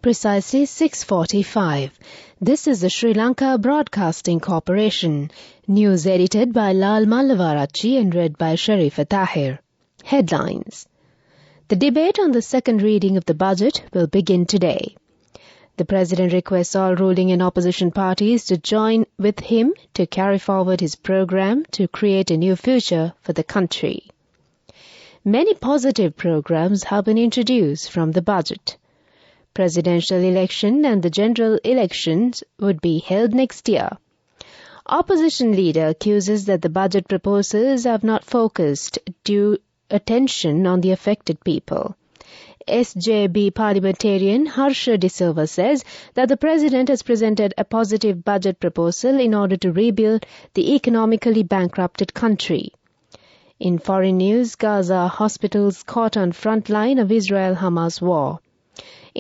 precisely 6:45. This is the Sri Lanka Broadcasting Corporation. News edited by Lal Mallavarachi and read by Sharifa Tahir. Headlines. The debate on the second reading of the budget will begin today. The President requests all ruling and opposition parties to join with him to carry forward his program to create a new future for the country. Many positive programs have been introduced from the budget. Presidential election and the general elections would be held next year. Opposition leader accuses that the budget proposals have not focused due attention on the affected people. SJB parliamentarian Harsha De Silva says that the President has presented a positive budget proposal in order to rebuild the economically bankrupted country. In foreign news, Gaza hospitals caught on front line of Israel-Hamas war.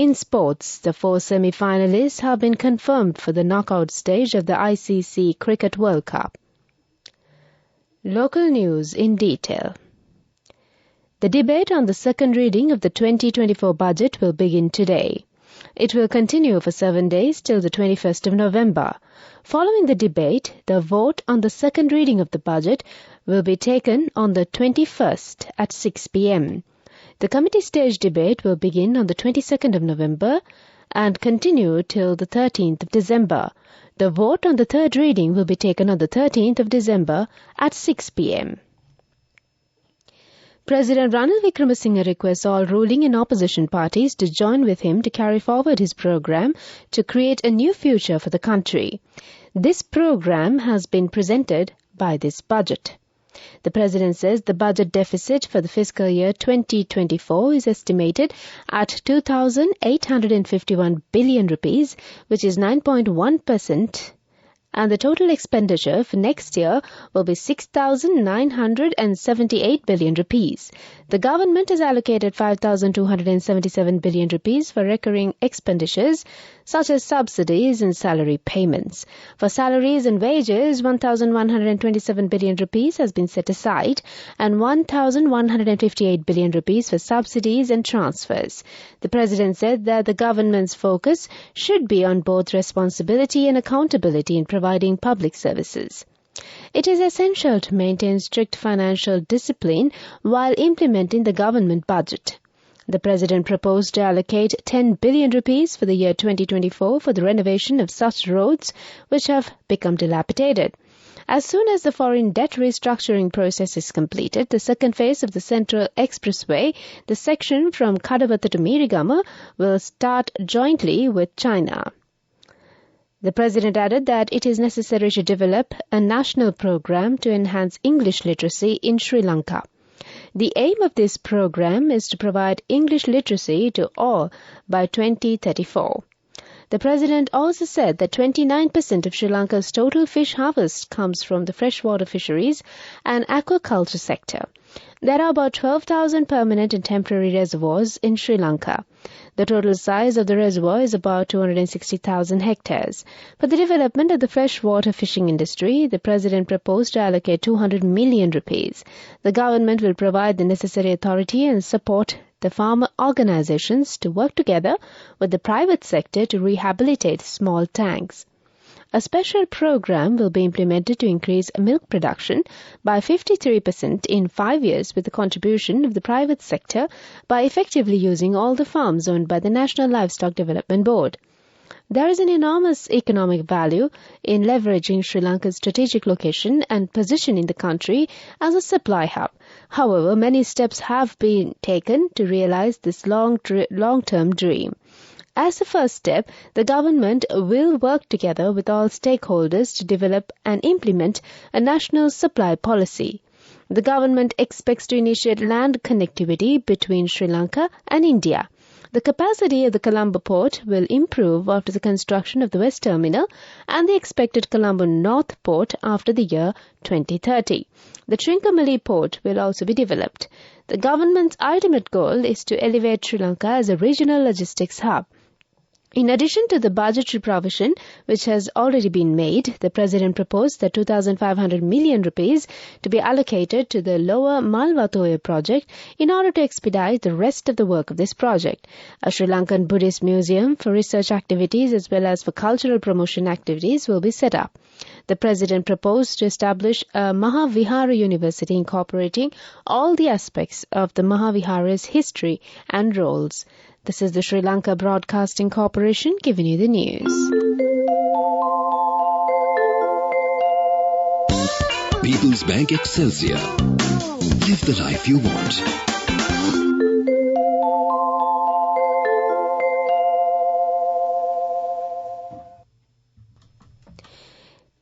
In sports, the 4 semi-finalists have been confirmed for the knockout stage of the ICC Cricket World Cup. Local news in detail. The debate on the second reading of the 2024 budget will begin today. It will continue for 7 days till the 21st of November. Following the debate, the vote on the second reading of the budget will be taken on the 21st at 6 p.m. The committee stage debate will begin on the 22nd of November and continue till the 13th of December. The vote on the third reading will be taken on the 13th of December at 6 p.m. President Ranil Wickremesinghe requests all ruling and opposition parties to join with him to carry forward his program to create a new future for the country. This program has been presented by this budget. The President says the budget deficit for the fiscal year 2024 is estimated at 2,851 billion rupees, which is 9.1%, and the total expenditure for next year will be 6,978 billion rupees. The government has allocated 5,277 billion rupees for recurring expenditures such as subsidies and salary payments. For salaries and wages, 1,127 billion rupees has been set aside and 1,158 billion rupees for subsidies and transfers. The President said that the government's focus should be on both responsibility and accountability in providing public services. It is essential to maintain strict financial discipline while implementing the government budget. The President proposed to allocate 10 billion rupees for the year 2024 for the renovation of such roads which have become dilapidated. As soon as the foreign debt restructuring process is completed, the second phase of the Central Expressway, the section from Kadawatha to Mirigama, will start jointly with China. The President added that it is necessary to develop a national program to enhance English literacy in Sri Lanka. The aim of this program is to provide English literacy to all by 2034. The President also said that 29% of Sri Lanka's total fish harvest comes from the freshwater fisheries and aquaculture sector. There are about 12,000 permanent and temporary reservoirs in Sri Lanka. The total size of the reservoir is about 260,000 hectares. For the development of the freshwater fishing industry, the President proposed to allocate 200 million rupees. The government will provide the necessary authority and support the farmer organizations to work together with the private sector to rehabilitate small tanks. A special program will be implemented to increase milk production by 53% in 5 years with the contribution of the private sector by effectively using all the farms owned by the National Livestock Development Board. There is an enormous economic value in leveraging Sri Lanka's strategic location and position in the country as a supply hub. However, many steps have been taken to realize this long-term dream. As a first step, the government will work together with all stakeholders to develop and implement a national supply policy. The government expects to initiate land connectivity between Sri Lanka and India. The capacity of the Colombo port will improve after the construction of the West Terminal and the expected Colombo North port after the year 2030. The Trincomalee port will also be developed. The government's ultimate goal is to elevate Sri Lanka as a regional logistics hub. In addition to the budgetary provision, which has already been made, the President proposed that 2,500 million rupees to be allocated to the Lower Malwatoya project in order to expedite the rest of the work of this project. A Sri Lankan Buddhist museum for research activities as well as for cultural promotion activities will be set up. The President proposed to establish a Mahavihara University incorporating all the aspects of the Mahavihara's history and roles. This is the Sri Lanka Broadcasting Corporation giving you the news. People's Bank Excelsior. Live the life you want.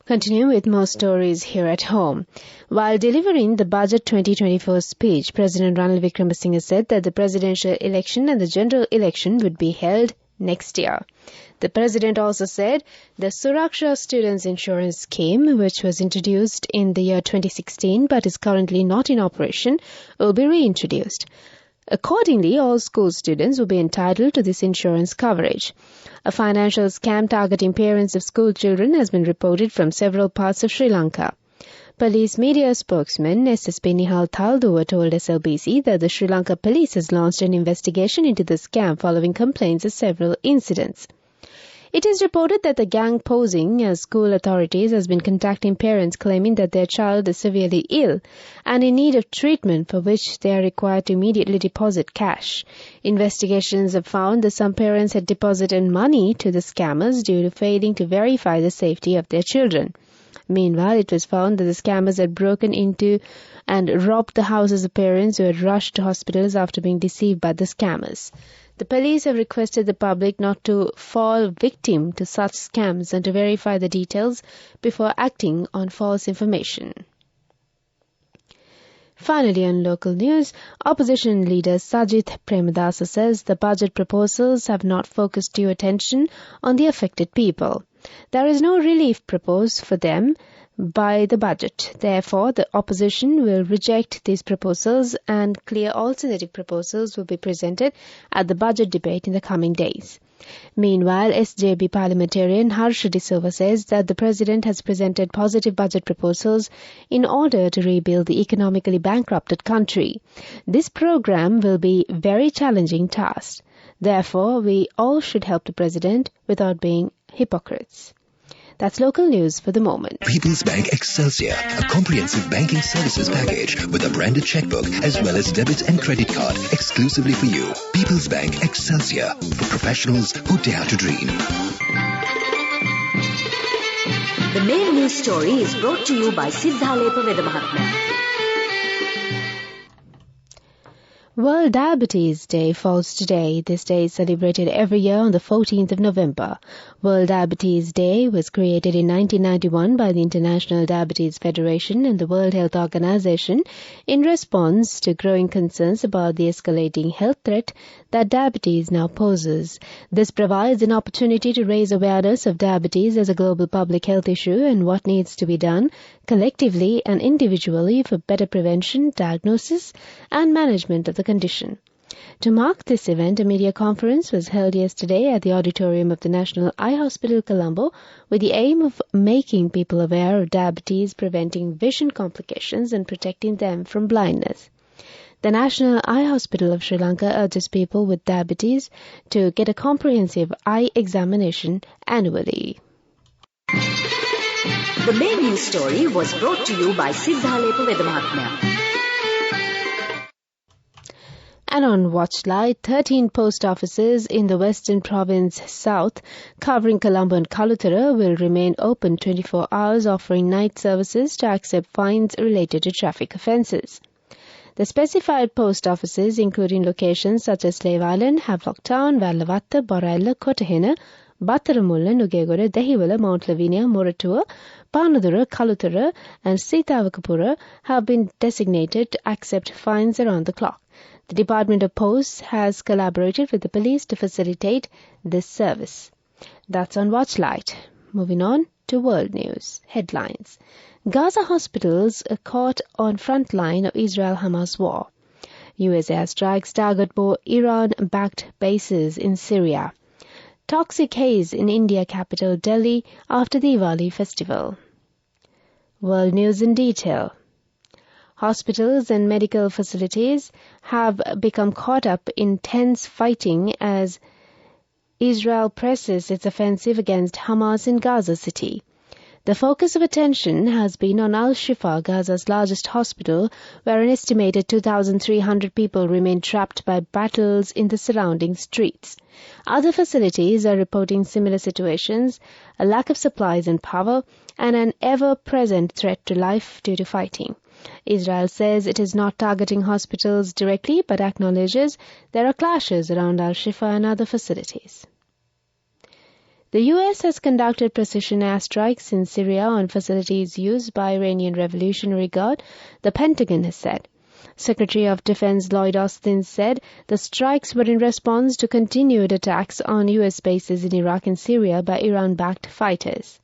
Continue with more stories here at home. While delivering the Budget 2024 speech, President Ranil Wickremesinghe said that the presidential election and the general election would be held next year. The President also said the Suraksha Students Insurance Scheme, which was introduced in the year 2016 but is currently not in operation, will be reintroduced. Accordingly, all school students will be entitled to this insurance coverage. A financial scam targeting parents of school children has been reported from several parts of Sri Lanka. Police media spokesman SSP Nihal Thalduwa told SLBC that the Sri Lanka police has launched an investigation into the scam following complaints of several incidents. It is reported that the gang posing as school authorities has been contacting parents claiming that their child is severely ill and in need of treatment for which they are required to immediately deposit cash. Investigations have found that some parents had deposited money to the scammers due to failing to verify the safety of their children. Meanwhile, it was found that the scammers had broken into and robbed the houses of parents who had rushed to hospitals after being deceived by the scammers. The police have requested the public not to fall victim to such scams and to verify the details before acting on false information. Finally, on local news, opposition leader Sajith Premadasa says the budget proposals have not focused due attention on the affected people. There is no relief proposed for them by the budget. Therefore, the opposition will reject these proposals and clear alternative proposals will be presented at the budget debate in the coming days. Meanwhile, SJB parliamentarian Harsha De Silva says that the President has presented positive budget proposals in order to rebuild the economically bankrupted country. This program will be a very challenging task. Therefore, we all should help the President without being hypocrites. That's local news for the moment. People's Bank Excelsior, a comprehensive banking services package with a branded checkbook as well as debit and credit card exclusively for you. People's Bank Excelsior, for professionals who dare to dream. The main news story is brought to you by Sinhala Mahatma. World Diabetes Day falls today. This day is celebrated every year on the 14th of November. World Diabetes Day was created in 1991 by the International Diabetes Federation and the World Health Organization in response to growing concerns about the escalating health threat that diabetes now poses. This provides an opportunity to raise awareness of diabetes as a global public health issue and what needs to be done collectively and individually for better prevention, diagnosis, and management of the condition. To mark this event, a media conference was held yesterday at the auditorium of the National Eye Hospital, Colombo, with the aim of making people aware of diabetes, preventing vision complications, and protecting them from blindness. The National Eye Hospital of Sri Lanka urges people with diabetes to get a comprehensive eye examination annually. The main news story was brought to you by Sinhala Mahatma. And on Watchlight, 13 post offices in the Western Province South, covering Colombo and Kalutara, will remain open 24 hours, offering night services to accept fines related to traffic offences. The specified post offices, including locations such as Slave Island, Havelock Town, Vallavatta, Borella, Kotahena, Battaramulla, Nugegoda, Dehiwala, Mount Lavinia, Moratua, Panudura, Kalutara, and Sitavakapura, have been designated to accept fines around the clock. The Department of Posts has collaborated with the police to facilitate this service. That's on Watchlight. Moving on to world news. Headlines. Gaza hospitals are caught on front line of Israel-Hamas war. US airstrikes target more Iran-backed bases in Syria. Toxic haze in India capital Delhi after the Diwali festival. World news in detail. Hospitals and medical facilities have become caught up in tense fighting as Israel presses its offensive against Hamas in Gaza City. The focus of attention has been on Al-Shifa, Gaza's largest hospital, where an estimated 2,300 people remain trapped by battles in the surrounding streets. Other facilities are reporting similar situations, a lack of supplies and power, and an ever-present threat to life due to fighting. Israel says it is not targeting hospitals directly, but acknowledges there are clashes around Al-Shifa and other facilities. The U.S. has conducted precision airstrikes in Syria on facilities used by Iranian Revolutionary Guard, the Pentagon has said. Secretary of Defense Lloyd Austin said the strikes were in response to continued attacks on U.S. bases in Iraq and Syria by Iran-backed fighters.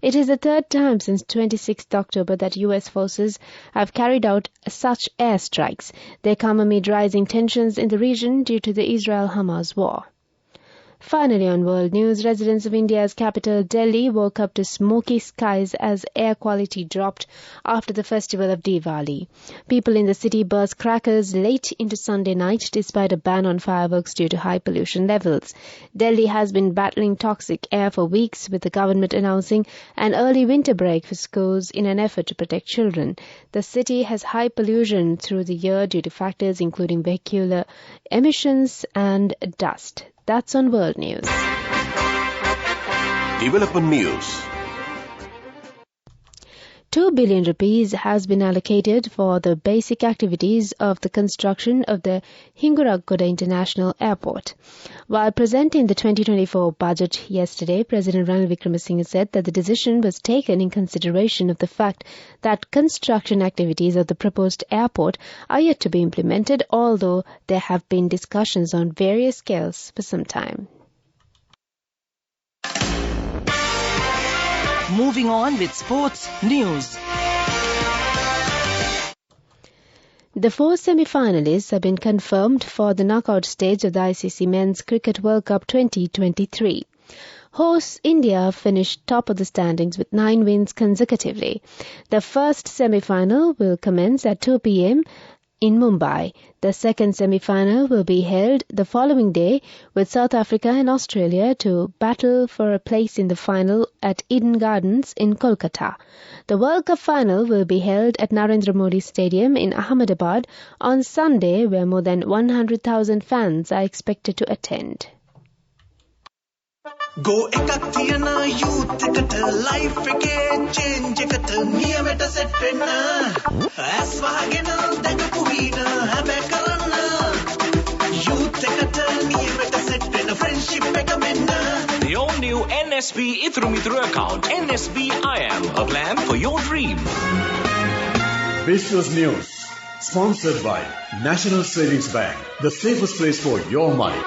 It is the third time since 26 October that U.S. forces have carried out such airstrikes. They come amid rising tensions in the region due to the Israel-Hamas war. Finally, on world news, residents of India's capital Delhi woke up to smoky skies as air quality dropped after the festival of Diwali. People in the city burst crackers late into Sunday night despite a ban on fireworks due to high pollution levels. Delhi has been battling toxic air for weeks, with the government announcing an early winter break for schools in an effort to protect children. The city has high pollution through the year due to factors including vehicular emissions and dust. That's on World News. Development News. 2 billion rupees has been allocated for the basic activities of the construction of the Hinguragoda International Airport. While presenting the 2024 budget yesterday, President Ranil Wickremesinghe said that the decision was taken in consideration of the fact that construction activities of the proposed airport are yet to be implemented, although there have been discussions on various scales for some time. Moving on with sports news. The 4 semi-finalists have been confirmed for the knockout stage of the ICC Men's Cricket World Cup 2023. Hosts India finished top of the standings with 9 wins consecutively. The first semi-final will commence at 2 p.m. in Mumbai. The second semi-final will be held the following day, with South Africa and Australia to battle for a place in the final at Eden Gardens in Kolkata. The World Cup final will be held at Narendra Modi Stadium in Ahmedabad on Sunday, where more than 100,000 fans are expected to attend. Go ekakthiyana youth kat life ke change kat niyameta set penna aswagena dagapuina habe karana youth kat niyameta set penna friendship ekamenna. The all-new NSB Itru account, NSB IM, a plan for your dream. Business News, sponsored by National Savings Bank, the safest place for your money.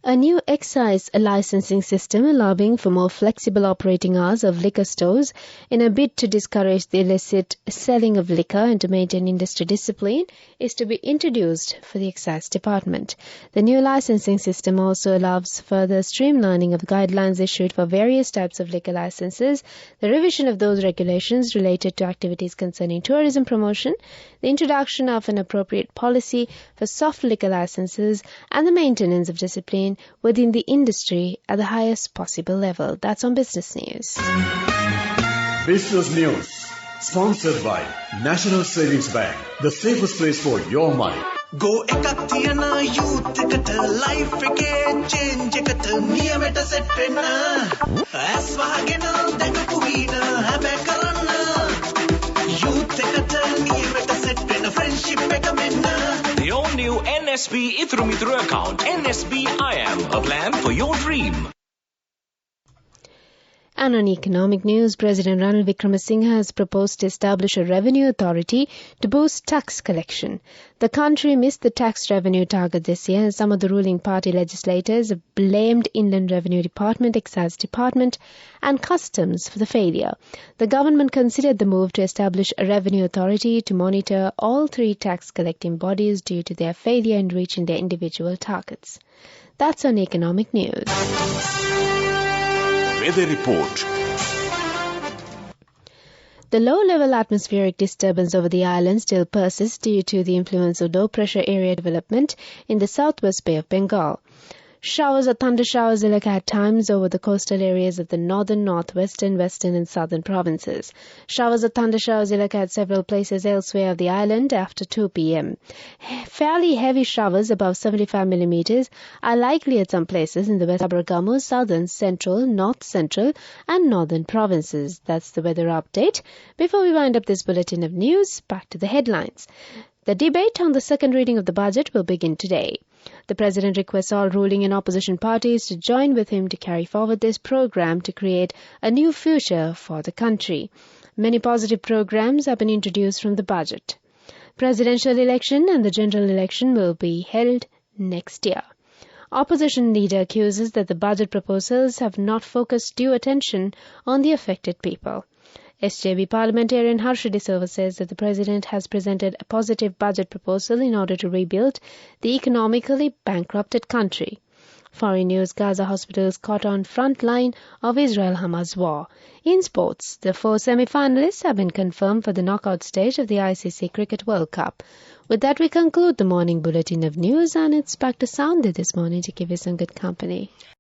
A new excise licensing system allowing for more flexible operating hours of liquor stores in a bid to discourage the illicit selling of liquor and to maintain industry discipline is to be introduced for the excise department. The new licensing system also allows further streamlining of guidelines issued for various types of liquor licenses, the revision of those regulations related to activities concerning tourism promotion, the introduction of an appropriate policy for soft liquor licenses, and the maintenance of discipline within the industry at the highest possible level. That's on Business News. Business News, sponsored by National Savings Bank, the safest place for your money. Go ekakthiyana youth kat life ke change kat niyameta set penna aswagena dagapuina habe karana youth kat niyameta set penna friendship ekamenna. The all-new NSB Itru account, NSB IM, a plan for your dream. And on economic news, President Ranil Wickremesinghe has proposed to establish a revenue authority to boost tax collection. The country missed the tax revenue target this year, and some of the ruling party legislators have blamed Inland Revenue Department, Excise Department and Customs for the failure. The government considered the move to establish a revenue authority to monitor all three tax collecting bodies due to their failure in reaching their individual targets. That's on economic news. Weather report. The low-level atmospheric disturbance over the island still persists due to the influence of low-pressure area development in the southwest Bay of Bengal. Showers or thunder showers will occur at times over the coastal areas of the northern, northwestern, western and southern provinces. Showers or thunder showers will occur at several places elsewhere of the island after 2 p.m. Fairly heavy showers above 75 millimeters are likely at some places in the West Abragamo, southern, central, north central and northern provinces. That's the weather update. Before we wind up this bulletin of news, back to the headlines. The debate on the second reading of the budget will begin today. The President requests all ruling and opposition parties to join with him to carry forward this program to create a new future for the country. Many positive programs have been introduced from the budget. Presidential election and the general election will be held next year. Opposition leader accuses that the budget proposals have not focused due attention on the affected people. SJB parliamentarian Harsha De Silva says that the President has presented a positive budget proposal in order to rebuild the economically bankrupted country. Foreign news, Gaza hospitals caught on front line of Israel-Hamas war. In sports, the 4 semi-finalists have been confirmed for the knockout stage of the ICC Cricket World Cup. With that, we conclude the morning bulletin of news, and it's back to Soundly this morning to give you some good company.